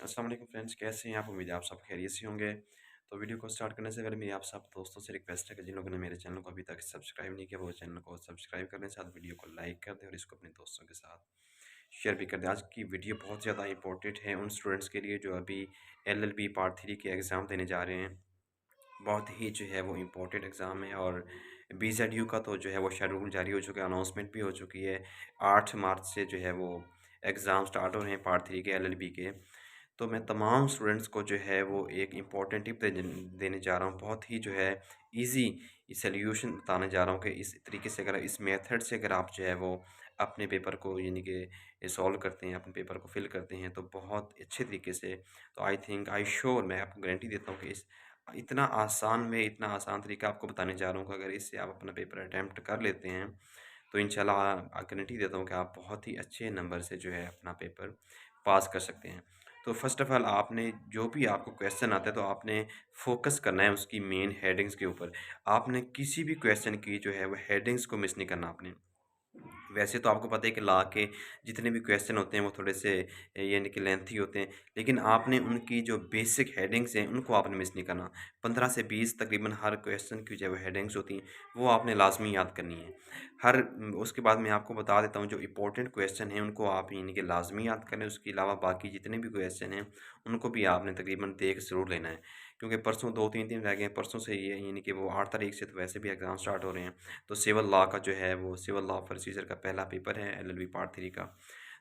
अस्सलाम वालेकुम फ्रेंड्स, कैसे हैं आप? उम्मीद है आप सब खैरियत से होंगे। तो वीडियो को स्टार्ट करने से पहले मेरी आप सब दोस्तों से रिक्वेस्ट है कि जिन लोगों ने मेरे चैनल को अभी तक सब्सक्राइब नहीं किया वो चैनल को सब्सक्राइब करने साथ वीडियो को लाइक कर दें और इसको अपने दोस्तों के साथ शेयर भी कर दें। आज की वीडियो बहुत ज़्यादा इंपॉर्टेंट है उन स्टूडेंट्स के लिए जो अभी LLB पार्ट 3 के एग्ज़ाम देने जा रहे हैं। बहुत ही जो है वो इम्पोर्टेंट एग्ज़ाम है और BZU का तो जो है वो शेड्यूल जारी हो चुका है, अनाउंसमेंट भी हो चुकी है। 8 मार्च से जो है वो एग्ज़ाम स्टार्ट हो रहे हैं पार्ट 3 के LLB के। तो मैं तमाम स्टूडेंट्स को जो है वो एक इम्पॉर्टेंट टिप देने जा रहा हूँ। बहुत ही जो है ईज़ी सॉल्यूशन बताने जा रहा हूँ कि इस तरीके से अगर इस मेथड से अगर आप जो है वो अपने पेपर को यानी कि सॉल्व करते हैं, अपने पेपर को फिल करते हैं तो बहुत अच्छे तरीके से तो आई थिंक आई श्योर मैं आपको गारंटी देता हूँ कि इस इतना आसान तरीका आपको बताने जा रहा हूँ कि अगर इससे आप अपना पेपर अटेम्प्ट कर लेते हैं तो इंशाल्लाह गारंटी देता हूँ कि आप बहुत ही अच्छे नंबर से जो है अपना पेपर पास कर सकते हैं। तो फर्स्ट ऑफ़ ऑल आपने जो भी आपको क्वेश्चन आता है तो आपने फ़ोकस करना है उसकी मेन हेडिंग्स के ऊपर। आपने किसी भी क्वेश्चन की जो है वो हेडिंग्स को मिस नहीं करना आपने। वैसे तो आपको पता है कि लॉ के जितने भी क्वेश्चन होते हैं वो थोड़े से यानी कि लेंथी होते हैं, लेकिन आपने उनकी जो बेसिक हेडिंग्स हैं उनको आपने मिस नहीं करना। 15 से 20 तकरीबन हर क्वेश्चन की जो हेडिंग्स होती हैं वो आपने लाज़मी याद करनी है। उसके बाद मैं आपको बता देता हूँ जो इम्पोर्टेंट क्वेश्चन हैं उनको आप यानी कि लाज़मी याद करें, उसके अलावा बाकी जितने भी क्वेश्चन हैं उनको भी आपने तकरीबन देख ज़रूर लेना है। क्योंकि परसों 2-3 दिन रह गए हैं, परसों से ये यानी कि वो 8 तारीख से तो वैसे भी एग्ज़ाम स्टार्ट हो रहे हैं। तो सिविल लॉ का जो है वो सिविल लॉ प्रोसीजर का पहला पेपर है LLB पार्ट 3 का।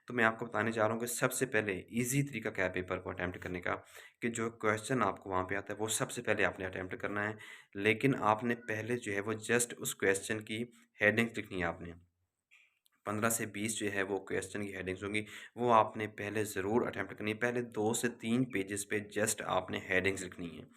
तो मैं आपको बताने जा रहा हूँ कि सबसे पहले ईज़ी तरीका क्या है पेपर को अटेम्प्ट करने का, कि जो क्वेश्चन आपको वहाँ पे आता है वो सबसे पहले आपने अटेम्प्ट करना है। लेकिन आपने पहले जो है वो जस्ट उस क्वेश्चन की हेडिंग्स लिखनी है आपने। 15 से 20 जो है वो क्वेश्चन की हेडिंग्स होंगी, वो आपने पहले ज़रूर अटेम्प्ट करनी है। पहले 2 से 3 पेजेज़ पे जस्ट आपने हेडिंग्स लिखनी है।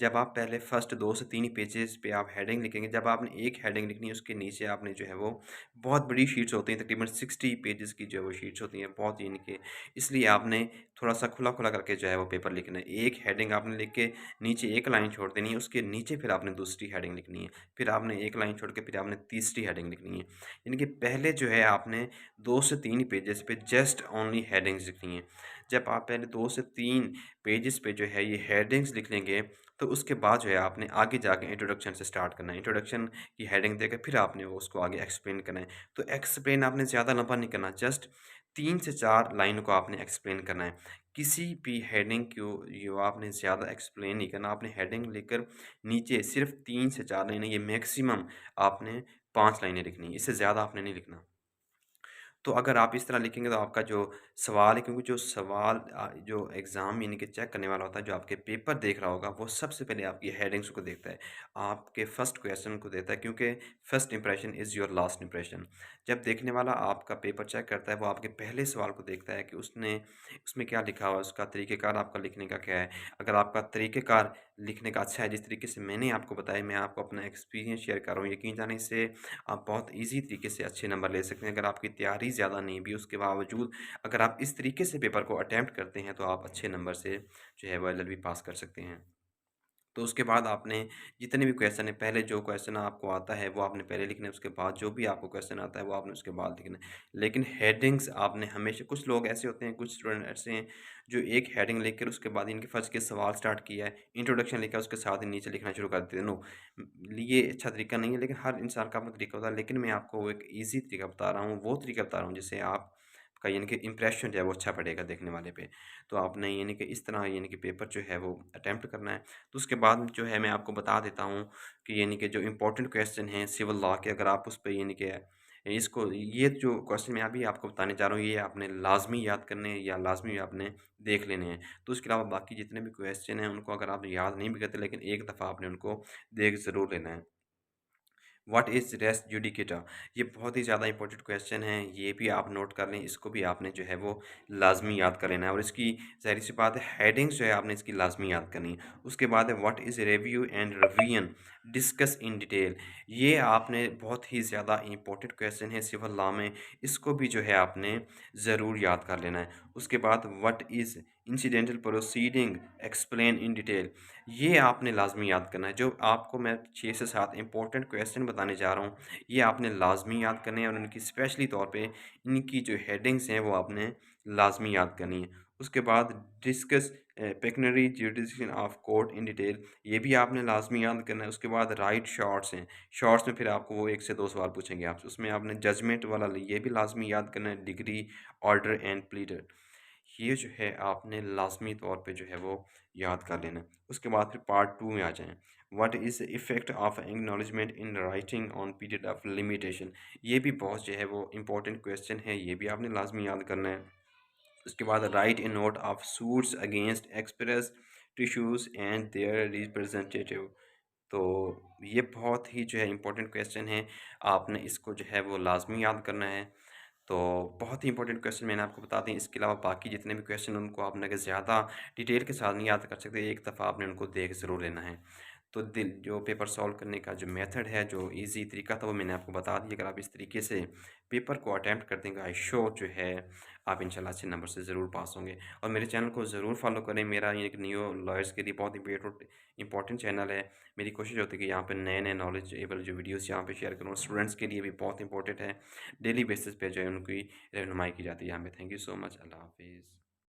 जब आप पहले फर्स्ट 2 से 3 पेजेज़ पे आप हेडिंग लिखेंगे, जब आपने एक हेडिंग लिखनी है उसके नीचे आपने जो है वो बहुत बड़ी शीट्स होती हैं, तकरीबन 60 पेजेज़ की जो है वो शीट्स होती हैं, बहुत यानी कि इसलिए आपने थोड़ा-सा खुला-खुला करके जो है वो पेपर लिखना है। एक हेडिंग आपने लिख के नीचे एक लाइन छोड़ देनी है, उसके नीचे फिर आपने दूसरी हेडिंग लिखनी है। फिर आपने एक लाइन छोड़ के फिर आपने तीसरी हेडिंग लिखनी है। यानी कि पहले जो है आपने 2 से 3 पेजेज़ पे जस्ट ओनली हेडिंग्स लिखनी है। जब आप पहले 2 से 3 पेजेज़ पे जो है ये हेडिंग्स लिख लेंगे, तो उसके बाद जो है आपने आगे जाके इंट्रोडक्शन से स्टार्ट करना है। इंट्रोडक्शन की हेडिंग देकर फिर आपने वो उसको आगे एक्सप्लेन करना है। तो एक्सप्लेन आपने ज़्यादा लंबा नहीं करना, जस्ट 3 से 4 लाइन को आपने एक्सप्लेन करना है। किसी भी हेडिंग को यो आपने ज़्यादा एक्सप्लेन नहीं करना, आपने हेडिंग लिखकर नीचे सिर्फ़ 3 से 4 लाइनें, ये मैक्सिमम आपने 5 लाइनें लिखनी है, इससे ज़्यादा आपने नहीं लिखना। तो अगर आप इस तरह लिखेंगे तो आपका जो सवाल है, क्योंकि जो सवाल जो एग्ज़ाम यानी कि चेक करने वाला होता है, जो आपके पेपर देख रहा होगा, वो सबसे पहले आपकी हेडिंग्स को देखता है। आपके फर्स्ट क्वेश्चन को देखता है, क्योंकि first impression is your last impression. जब देखने वाला आपका पेपर चेक करता है, वो आपके पहले सवाल को देखता है कि उसने उसमें क्या लिखा हुआ है, उसका तरीक़ेकार आपका लिखने का क्या है। अगर आपका तरीक़ेकार लिखने का अच्छा है, जिस तरीके से मैंने आपको बताया, मैं आपको अपना एक्सपीरियंस शेयर कर रहा हूँ, यकीन जाने से आप बहुत ईज़ी तरीके से अच्छे नंबर ले सकते हैं। अगर आपकी तैयारी ज़्यादा नहीं भी, उसके बावजूद अगर आप इस तरीके से पेपर को अटेम्प्ट करते हैं, तो आप अच्छे नंबर से जो है वो LLB पास कर सकते हैं। तो उसके बाद आपने जितने भी क्वेश्चन हैं, पहले जो क्वेश्चन आपको आता है वो आपने पहले लिखना है, उसके बाद जो भी आपको क्वेश्चन आता है वो आपने उसके बाद लिखना है। लेकिन हेडिंग्स आपने हमेशा, कुछ लोग ऐसे होते हैं, कुछ स्टूडेंट ऐसे हैं जो एक हेडिंग लिखकर उसके बाद इनके फर्स्ट के सवाल स्टार्ट किया है, इंट्रोडक्शन लिखा है, उसके साथ ही नीचे लिखना शुरू कर देते हैं। नो, ये अच्छा तरीका नहीं है, लेकिन हर इंसान का अपना तरीका होता है। लेकिन मैं आपको एक ईज़ी तरीका बता रहा हूँ, वो तरीका बता रहा हूँ जिससे आपका यानी कि इंप्रेशन जो है वो अच्छा पड़ेगा देखने वाले पे। तो आपने यानी कि इस तरह यानी कि पेपर जो है वो अटेम्प्ट करना है। तो उसके बाद जो है मैं आपको बता देता हूँ कि यानी कि जो इम्पोर्टेंट क्वेश्चन हैं सिविल लॉ के, अगर आप उस पे यानी कि इसको ये जो क्वेश्चन मैं अभी आपको बताने जा रहा हूँ, ये आपने लाज़मी याद करने हैं या लाज़मी आपने देख लेने हैं। तो उसके अलावा बाकी जितने भी क्वेश्चन हैं उनको अगर आप याद नहीं भी करते, लेकिन एक दफ़ा आपने उनको देख ज़रूर लेना है। What is res judicata? ये बहुत ही ज़्यादा इंपॉर्टेंट क्वेश्चन है, ये भी आप नोट कर लें, इसको भी आपने जो है वो लाज़मी याद कर लेना है और इसकी ज़ाहिर-सी बात है हेडिंग्स जो है आपने इसकी लाज़मी याद करनी है। उसके बाद है what is review and revision discuss in detail. ये आपने बहुत ही ज़्यादा इंपॉर्टेंट क्वेश्चन है सिविल लॉ में, इसको भी जो है आपने ज़रूर याद कर लेना है। उसके बाद what is incidental proceeding explain in detail. ये आपने लाज़मी याद करना है। जो आपको मैं 6 से 7 इम्पोर्टेंट क्वेश्चन बताने जा रहा हूँ, ये आपने लाज़मी याद करने हैं और उनकी स्पेशली तौर पे इनकी जो हेडिंग्स हैं, वो आपने लाज़मी याद करनी है। उसके बाद discuss pecuniary jurisdiction of court in detail, ये भी आपने लाज़मी याद करना है। उसके बाद राइट शॉर्ट्स हैं, शॉर्ट्स में फिर आपको वो 1 से 2 सवाल पूछेंगे आपसे, उसमें आपने जजमेंट वाला ये भी लाज़मी याद करना है, डिग्री, ऑर्डर एंड प्लीडर। ये जो है आपने लाज़मी तौर पे जो है वो याद कर लेना है। उसके बाद फिर पार्ट 2 में आ जाएँ। What is the effect of acknowledgement in writing on period of limitation, ये भी बहुत जो है वो इम्पोर्टेंट क्वेश्चन है, ये भी आपने लाज़मी याद करना है। उसके बाद right A note of suits against express tissues and their representative, तो ये बहुत ही जो है इम्पोर्टेंट क्वेश्चन है, आपने इसको जो है वो लाज़मी याद करना है। तो बहुत ही इंपॉर्टेंट क्वेश्चन मैंने आपको बता दें, इसके अलावा बाकी जितने भी क्वेश्चन उनको आपने अगर ज़्यादा डिटेल के साथ नहीं याद कर सकते, एक दफ़ा आपने उनको देख ज़रूर लेना है। तो दिल जो पेपर सॉल्व करने का जो मेथड है, जो ईज़ी तरीका था वो मैंने आपको बता दिया। अगर आप इस तरीके से पेपर को अटेम्प्ट कर देंगे, आई श्योर जो है आप इंशाल्लाह अच्छे नंबर से ज़रूर पास होंगे। और मेरे चैनल को ज़रूर फॉलो करें, मेरा ये एक न्यू लॉयर्स के लिए बहुत इंपॉर्टेंट चैनल है। मेरी कोशिश होती है कि यहाँ पे नए-नए नॉलेजेबल जो वीडियोज़ यहाँ पे शेयर करूँ, स्टूडेंट्स के लिए भी बहुत इंपॉर्टेंट है। डेली बेसिस पे जो है उनकी रहनुमाई की जाती है यहाँ पे। Thank you so much. अल्लाह हाफ़िज़।